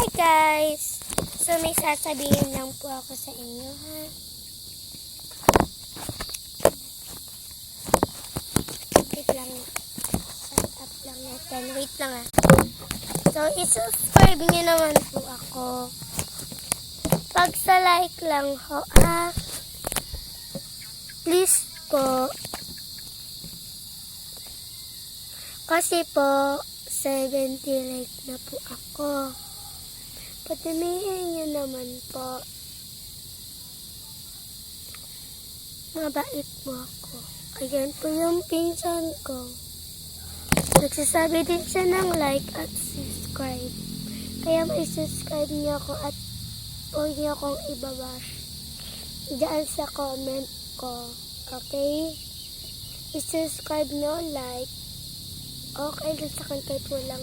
Hi guys! So may sasabihin lang po ako sa inyo ha. Wait lang. Shut up lang natin. Wait lang ha. So i-subscribe niyo naman po ako. Pag sa like lang ho ha. Please po. Kasi po 70 like na po ako. Patimihin niyo naman po. Mabait po ako. Ayan po yung pinsan ko. Nagsasabi din siya ng like at subscribe. Kaya may subscribe niyo ako at huwag niyo akong ibabash diyan sa comment ko. Okay? I-subscribe niyo, like. Okay lang sa akin kahit walang